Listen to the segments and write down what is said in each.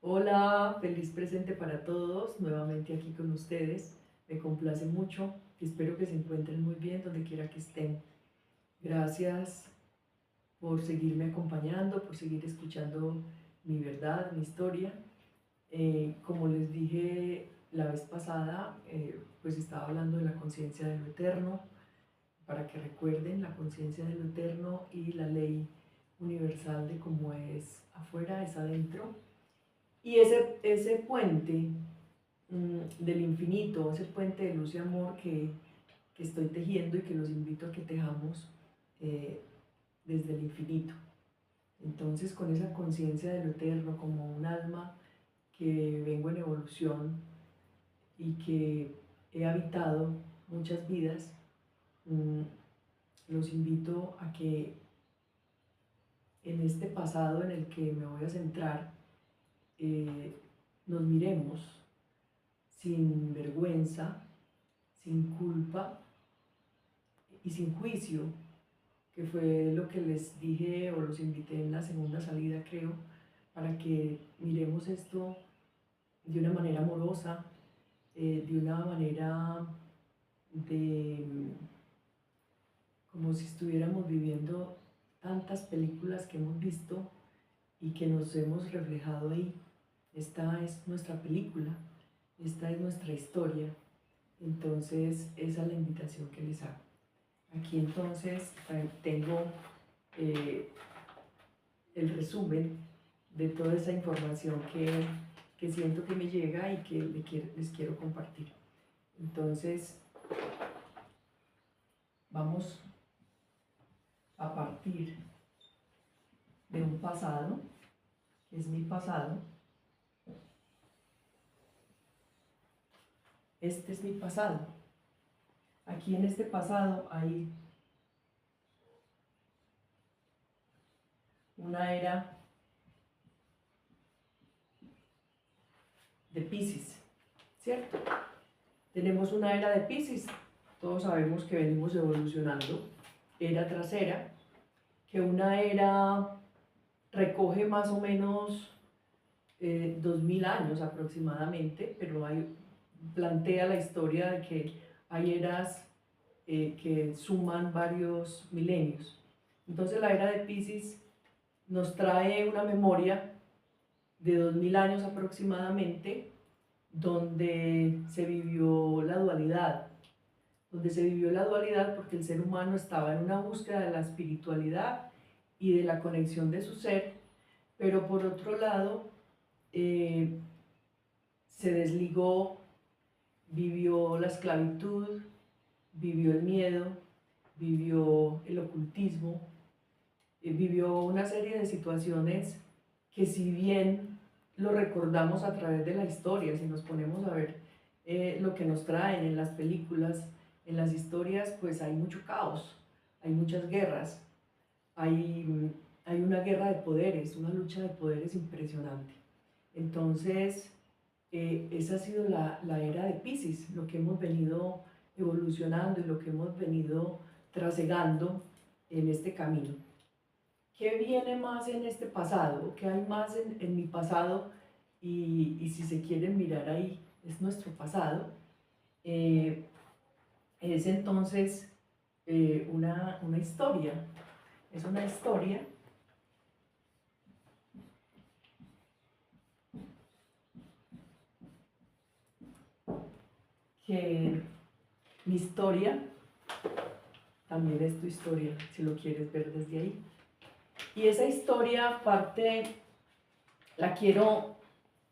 Hola, feliz presente para todos, nuevamente aquí con ustedes. Me complace mucho y espero que se encuentren muy bien donde quiera que estén. Gracias por seguirme acompañando, por seguir escuchando mi verdad, mi historia. Como les dije la vez pasada, pues estaba hablando de la conciencia de lo eterno, para que recuerden la conciencia de lo eterno y la ley universal de cómo es afuera, es adentro. Y ese puente del infinito, ese puente de luz y amor que estoy tejiendo y que los invito a que tejamos eh, desde el infinito. Entonces, con esa conciencia de lo eterno, como un alma que vengo en evolución y que he habitado muchas vidas, mm, los invito a que en este pasado en el que me voy a centrar, eh, nos miremos sin vergüenza, sin culpa y sin juicio, que fue lo que les dije o los invité en la segunda salida, creo, para que miremos esto de una manera amorosa, de una manera de como si estuviéramos viviendo tantas películas que hemos visto y que nos hemos reflejado ahí. Esta es nuestra película, esta es nuestra historia. Entonces, esa es la invitación que les hago. Aquí entonces tengo eh, el resumen de toda esa información que siento que me llega y que les quiero compartir. Entonces, vamos a partir de un pasado, que es mi pasado. Este es mi pasado. Aquí en este pasado hay una era de Piscis, ¿cierto? Tenemos una era de Piscis, todos sabemos que venimos evolucionando, era tras era, que una era recoge más o menos 2000 años aproximadamente, pero plantea la historia de que hay eras que suman varios milenios. Entonces la era de Piscis nos trae una memoria de 2000 años aproximadamente, donde se vivió la dualidad, porque el ser humano estaba en una búsqueda de la espiritualidad y de la conexión de su ser, pero por otro lado eh, se desligó, vivió la esclavitud, vivió el miedo, vivió el ocultismo, vivió una serie de situaciones que, si bien lo recordamos a través de la historia, si nos ponemos a ver lo que nos traen en las películas, en las historias, pues hay mucho caos, hay muchas guerras, hay una guerra de poderes, una lucha de poderes impresionante. Entonces, esa ha sido la era de Piscis, lo que hemos venido evolucionando y lo que hemos venido trasegando en este camino. ¿Qué viene más en este pasado? ¿Qué hay más en mi pasado? Y si se quieren mirar ahí, es nuestro pasado. Eh, es entonces una historia. Es una historia que mi historia también es tu historia, si lo quieres ver desde ahí. Y esa historia parte,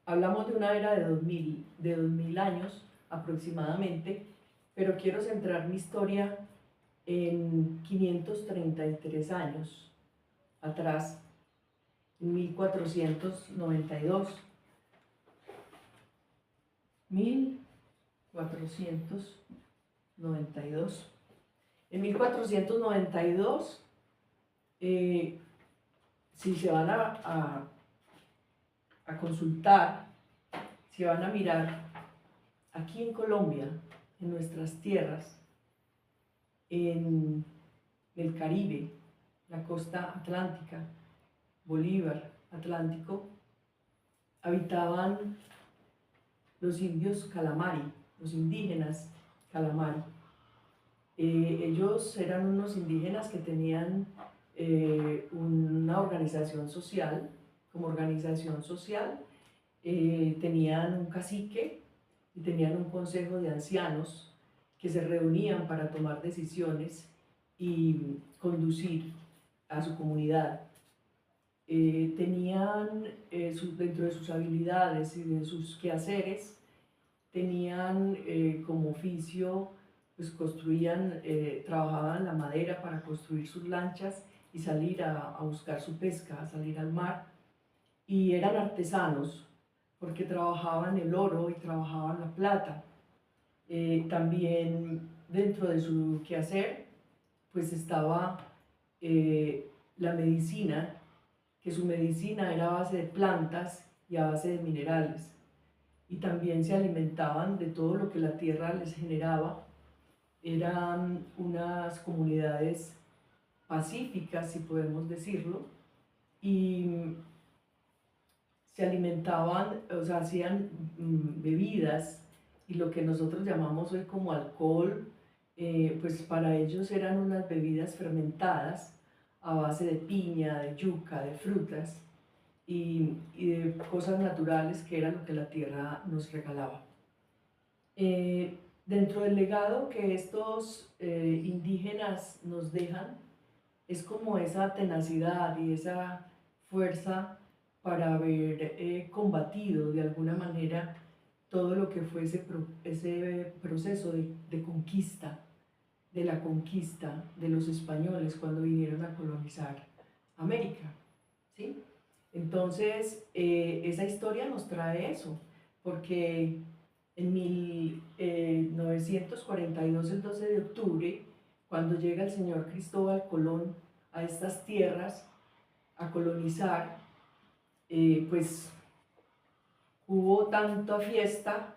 hablamos de una era de 2000 años aproximadamente, pero quiero centrar mi historia en 533 años atrás, en 1492. 1492. En 1492, si se van a consultar, si van a mirar aquí en Colombia, en nuestras tierras, en el Caribe, la costa atlántica, Bolívar, Atlántico, habitaban los indios Calamari, los indígenas Calamari. Ellos eran unos indígenas que tenían una organización social. Como organización social tenían un cacique y tenían un consejo de ancianos que se reunían para tomar decisiones y conducir a su comunidad. Tenían dentro de sus habilidades y de sus quehaceres, tenían como oficio, pues construían, trabajaban la madera para construir sus lanchas y salir a buscar su pesca, a salir al mar. Y eran artesanos porque trabajaban el oro y trabajaban la plata. También dentro de su quehacer, pues estaba la medicina, que su medicina era a base de plantas y a base de minerales. Y también se alimentaban de todo lo que la tierra les generaba. Eran unas comunidades pacíficas, si podemos decirlo, y se alimentaban, o sea, hacían bebidas, y lo que nosotros llamamos hoy como alcohol, pues para ellos eran unas bebidas fermentadas a base de piña, de yuca, de frutas y de cosas naturales que era lo que la tierra nos regalaba. Dentro del legado que estos indígenas nos dejan, es como esa tenacidad y esa fuerza para haber combatido de alguna manera todo lo que fue ese proceso de conquista, de la conquista de los españoles cuando vinieron a colonizar América, ¿sí? Entonces, esa historia nos trae eso, porque en 1942, el 12 de octubre, cuando llega el señor Cristóbal Colón a estas tierras a colonizar, pues hubo tanta fiesta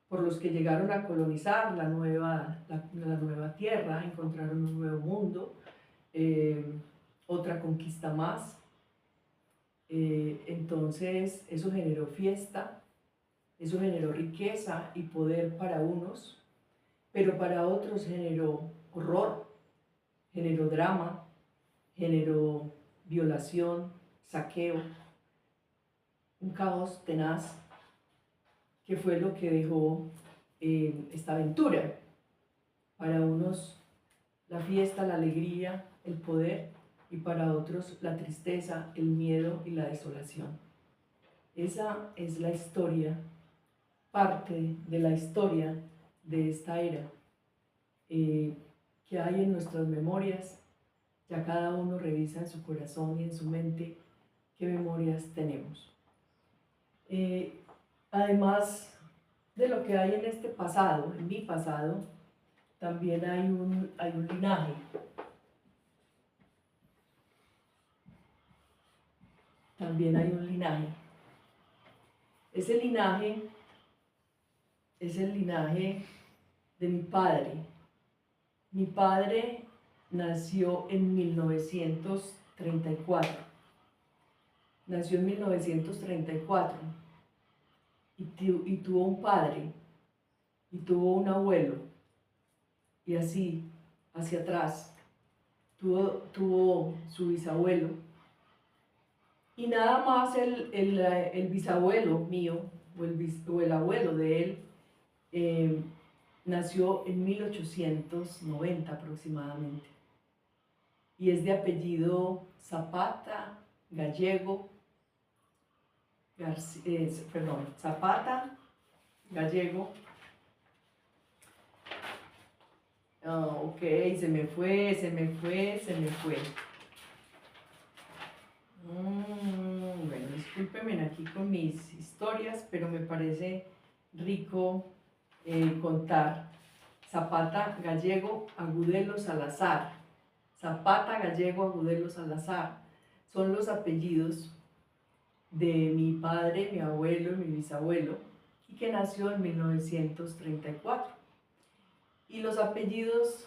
por los que llegaron a colonizar la nueva tierra, encontraron un nuevo mundo, otra conquista más. Entonces eso generó fiesta, eso generó riqueza y poder para unos, pero para otros generó horror, generó drama, generó violación, saqueo, un caos tenaz, que fue lo que dejó esta aventura. Para unos la fiesta, la alegría, el poder, y para otros la tristeza, el miedo y la desolación. Esa es la historia, parte de la historia de esta era, que hay en nuestras memorias. Ya cada uno revisa en su corazón y en su mente qué memorias tenemos. Además de lo que hay en este pasado, en mi pasado, también hay un linaje. También hay un linaje. Ese linaje es el linaje de mi padre. Mi padre nació en 1934. Nació en 1934 y tuvo un padre y tuvo un abuelo, y así hacia atrás tuvo su bisabuelo, y nada más el bisabuelo mío o el abuelo de él nació en 1890 aproximadamente, y es de apellido Zapata Gallego, Zapata Gallego. Ok, se me fue. Bueno, discúlpenme aquí con mis historias, pero me parece rico contar. Zapata Gallego Agudelo Salazar. Zapata Gallego Agudelo Salazar son los apellidos de mi padre, mi abuelo y mi bisabuelo, y que nació en 1934. Y los apellidos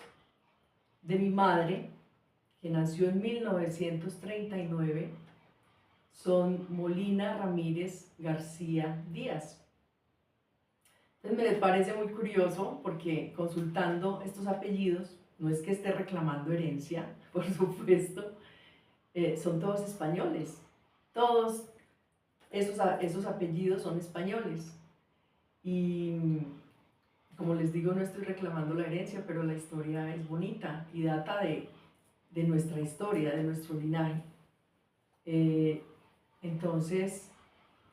de mi madre, que nació en 1939, son Molina Ramírez García Díaz. Entonces me parece muy curioso porque consultando estos apellidos, no es que esté reclamando herencia, por supuesto, son todos españoles. Todos esos apellidos son españoles. Y como les digo, no estoy reclamando la herencia, pero la historia es bonita y data de nuestra historia, de nuestro linaje. Entonces,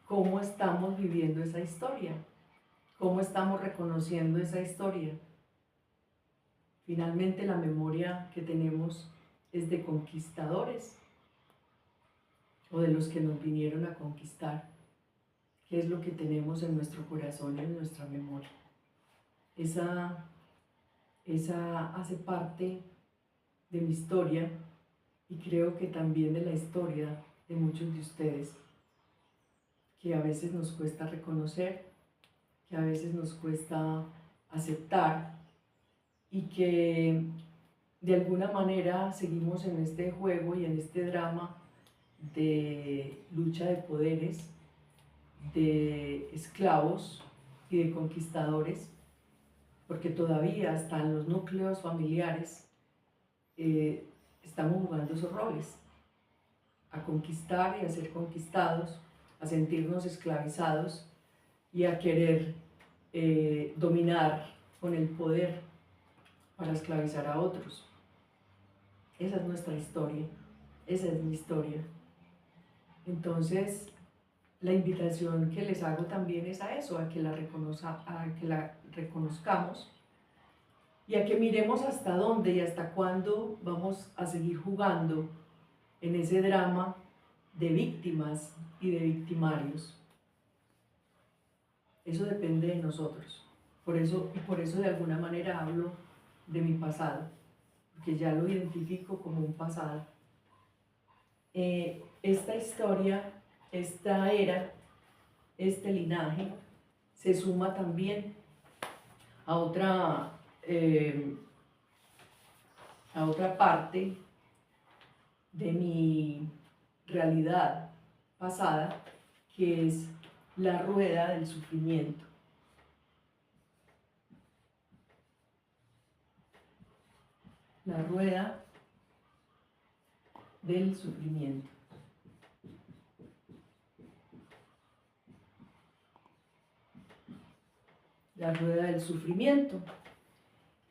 ¿cómo estamos viviendo esa historia? ¿Cómo estamos reconociendo esa historia? Finalmente, la memoria que tenemos es de conquistadores o de los que nos vinieron a conquistar. ¿Qué es lo que tenemos en nuestro corazón y en nuestra memoria? Esa hace parte de mi historia y creo que también de la historia de muchos de ustedes, que a veces nos cuesta reconocer, que a veces nos cuesta aceptar y que de alguna manera seguimos en este juego y en este drama de lucha de poderes, de esclavos y de conquistadores, porque todavía hasta en los núcleos familiares estamos jugando esos roles, a conquistar y a ser conquistados, a sentirnos esclavizados y a querer dominar con el poder para esclavizar a otros. Esa es nuestra historia, esa es mi historia. Entonces, la invitación que les hago también es a eso, a que la reconozcamos y a que miremos hasta dónde y hasta cuándo vamos a seguir jugando en ese drama de víctimas y de victimarios. Eso depende de nosotros. Por eso de alguna manera hablo de mi pasado, porque ya lo identifico como un pasado. Esta historia, esta era, este linaje, se suma también a otra parte de mi realidad pasada, que es la rueda del sufrimiento. La rueda del sufrimiento. La rueda del sufrimiento.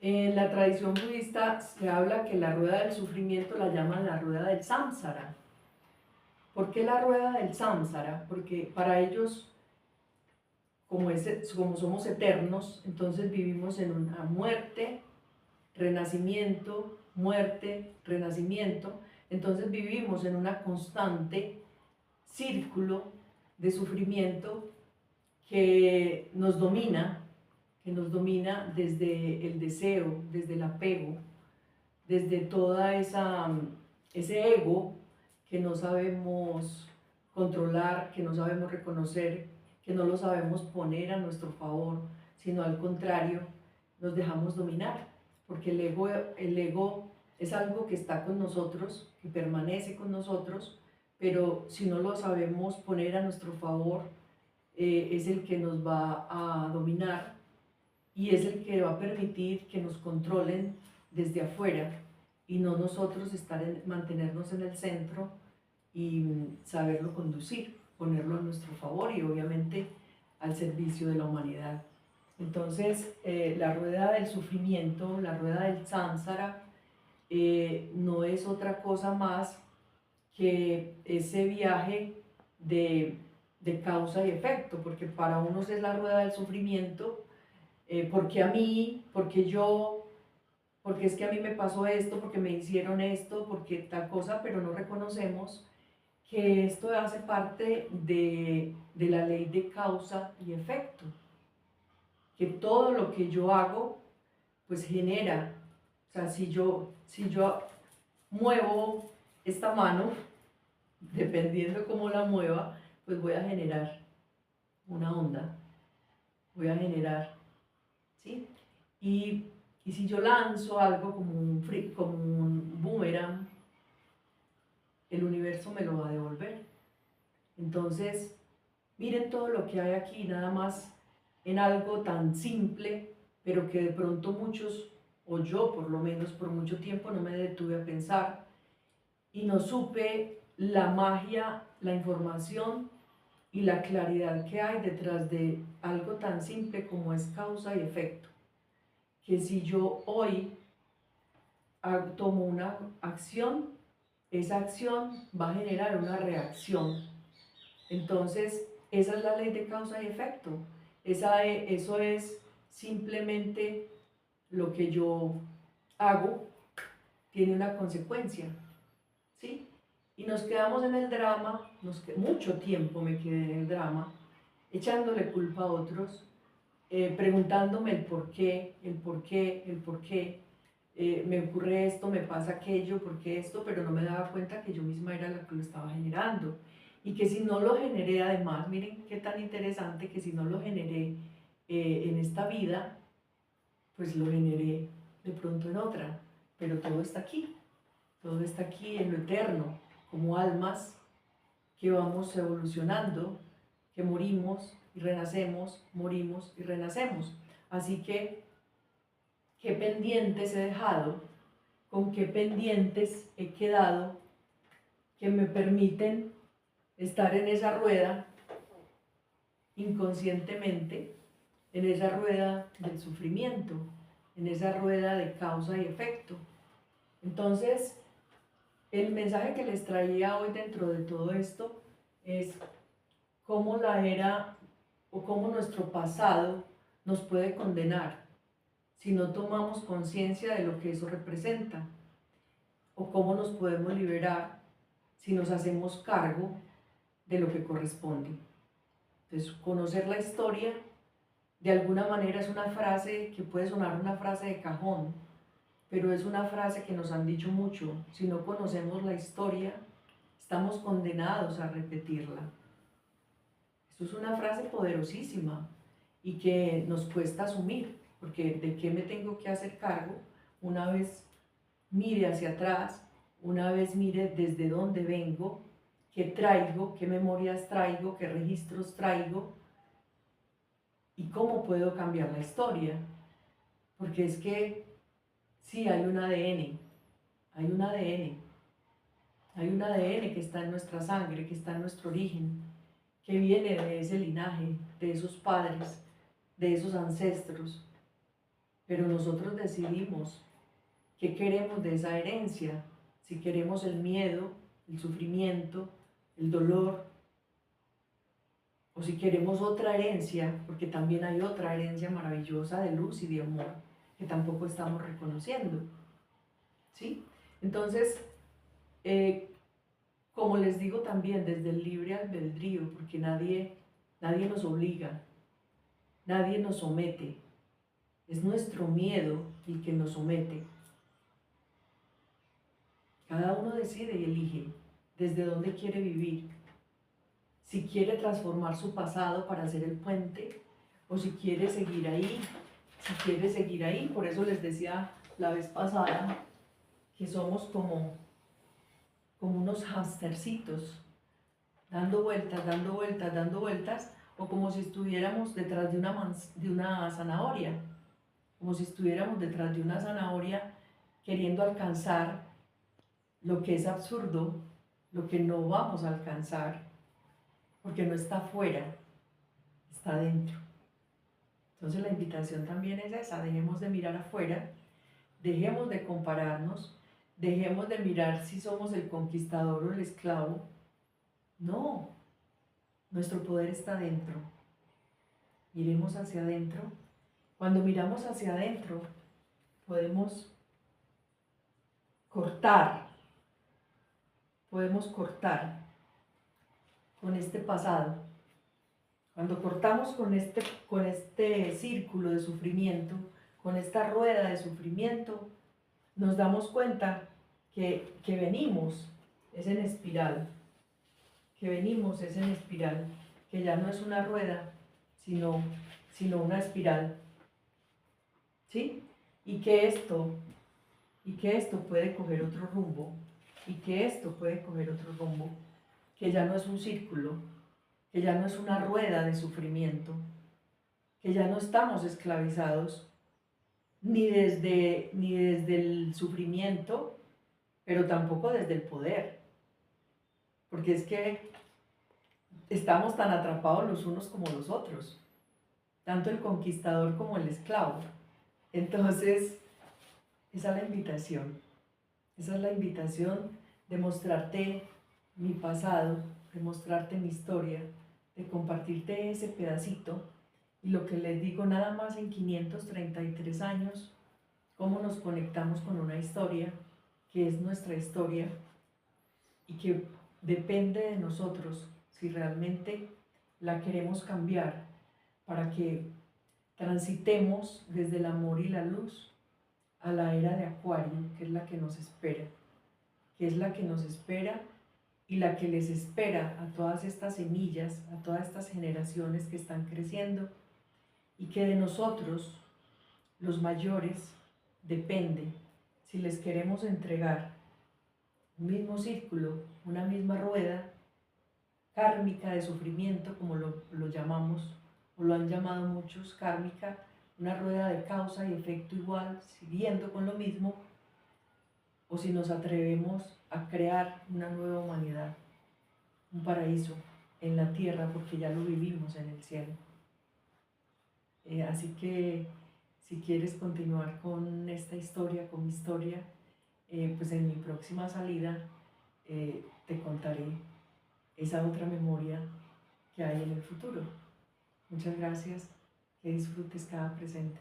En la tradición budista se habla que la rueda del sufrimiento la llaman la rueda del samsara. ¿Por qué la rueda del samsara? Porque para ellos, como somos eternos, entonces vivimos en una muerte, renacimiento, muerte, renacimiento. Entonces vivimos en una constante círculo de sufrimiento que nos domina desde el deseo, desde el apego, desde toda ese ego que no sabemos controlar, que no sabemos reconocer, que no lo sabemos poner a nuestro favor, sino al contrario, nos dejamos dominar, porque el ego es algo que está con nosotros, que permanece con nosotros, pero si no lo sabemos poner a nuestro favor, es el que nos va a dominar y es el que va a permitir que nos controlen desde afuera y no nosotros mantenernos en el centro y saberlo conducir, ponerlo a nuestro favor y obviamente al servicio de la humanidad. Entonces, la rueda del sufrimiento, la rueda del samsara, no es otra cosa más que ese viaje de causa y efecto, porque para unos es la rueda del sufrimiento, porque a mí, porque yo, porque es que a mí me pasó esto, porque me hicieron esto, porque tal cosa, pero no reconocemos que esto hace parte de la ley de causa y efecto, que todo lo que yo hago, pues genera, o sea, si yo muevo esta mano, dependiendo cómo la mueva, pues voy a generar una onda, voy a generar, ¿sí? Y si yo lanzo algo como un boomerang, el universo me lo va a devolver. Entonces, miren todo lo que hay aquí, nada más en algo tan simple, pero que de pronto muchos, o yo por lo menos por mucho tiempo no me detuve a pensar y no supe la magia, la información y la claridad que hay detrás de algo tan simple como es causa y efecto. Que si yo hoy tomo una acción, esa acción va a generar una reacción. Entonces, esa es la ley de causa y efecto. Eso es simplemente lo que yo hago, tiene una consecuencia, ¿sí? Y nos quedamos en el drama, mucho tiempo me quedé en el drama, echándole culpa a otros, preguntándome el por qué, el por qué, el por qué. Me ocurre esto, me pasa aquello, ¿por qué esto? Pero no me daba cuenta que yo misma era la que lo estaba generando. Y que si no lo generé además, miren qué tan interesante que si no lo generé en esta vida, pues lo generé de pronto en otra. Pero todo está aquí en lo eterno, como almas que vamos evolucionando, que morimos y renacemos, morimos y renacemos. Así que, ¿qué pendientes he dejado? ¿Con qué pendientes he quedado que me permiten estar en esa rueda inconscientemente, en esa rueda del sufrimiento, en esa rueda de causa y efecto? Entonces, el mensaje que les traía hoy dentro de todo esto es cómo la era o cómo nuestro pasado nos puede condenar si no tomamos conciencia de lo que eso representa, o cómo nos podemos liberar si nos hacemos cargo de lo que corresponde. Entonces, conocer la historia de alguna manera es una frase que puede sonar una frase de cajón, pero es una frase que nos han dicho mucho. Si no conocemos la historia, estamos condenados a repetirla. Esto es una frase poderosísima y que nos cuesta asumir, porque ¿de qué me tengo que hacer cargo? Una vez mire hacia atrás, una vez mire desde dónde vengo, qué traigo, qué memorias traigo, qué registros traigo y cómo puedo cambiar la historia. Porque es que sí, hay un ADN, hay un ADN, hay un ADN que está en nuestra sangre, que está en nuestro origen, que viene de ese linaje, de esos padres, de esos ancestros. Pero nosotros decidimos qué queremos de esa herencia, si queremos el miedo, el sufrimiento, el dolor, o si queremos otra herencia, porque también hay otra herencia maravillosa de luz y de amor que tampoco estamos reconociendo, ¿sí? Entonces, como les digo también, desde el libre albedrío, porque nadie nos obliga, nadie nos somete, es nuestro miedo el que nos somete. Cada uno decide y elige desde dónde quiere vivir, si quiere transformar su pasado para hacer el puente o si quiere seguir ahí, Por eso les decía la vez pasada que somos como unos hamstercitos, dando vueltas, dando vueltas, dando vueltas, o como si estuviéramos detrás de una zanahoria, como si estuviéramos detrás de una zanahoria queriendo alcanzar lo que es absurdo, lo que no vamos a alcanzar, porque no está afuera, está dentro. Entonces la invitación también es esa: dejemos de mirar afuera, dejemos de compararnos, dejemos de mirar si somos el conquistador o el esclavo. No, nuestro poder está dentro. Miremos hacia adentro. Cuando miramos hacia adentro, podemos cortar, con este pasado. Cuando cortamos con este círculo de sufrimiento, con esta rueda de sufrimiento, nos damos cuenta que venimos es en espiral, que ya no es una rueda, sino una espiral, ¿sí? Y que esto puede coger otro rumbo, que ya no es un círculo, que ya no es una rueda de sufrimiento, que ya no estamos esclavizados ni desde el sufrimiento, pero tampoco desde el poder, porque es que estamos tan atrapados los unos como los otros, tanto el conquistador como el esclavo. Entonces, esa es la invitación, esa es la invitación de mostrarte mi pasado, de mostrarte mi historia, de compartirte ese pedacito. Y lo que les digo, nada más en 533 años, cómo nos conectamos con una historia que es nuestra historia y que depende de nosotros si realmente la queremos cambiar para que transitemos desde el amor y la luz a la era de Acuario, que es la que nos espera, que es la que nos espera y la que les espera a todas estas semillas, a todas estas generaciones que están creciendo y que de nosotros, los mayores, depende si les queremos entregar un mismo círculo, una misma rueda kármica de sufrimiento, como lo llamamos, o lo han llamado muchos, kármica, una rueda de causa y efecto igual, siguiendo con lo mismo, o si nos atrevemos a crear una nueva humanidad, un paraíso en la tierra, porque ya lo vivimos en el cielo. Así que si quieres continuar con esta historia, con mi historia, pues en mi próxima salida te contaré esa otra memoria que hay en el futuro. Muchas gracias, que disfrutes cada presente.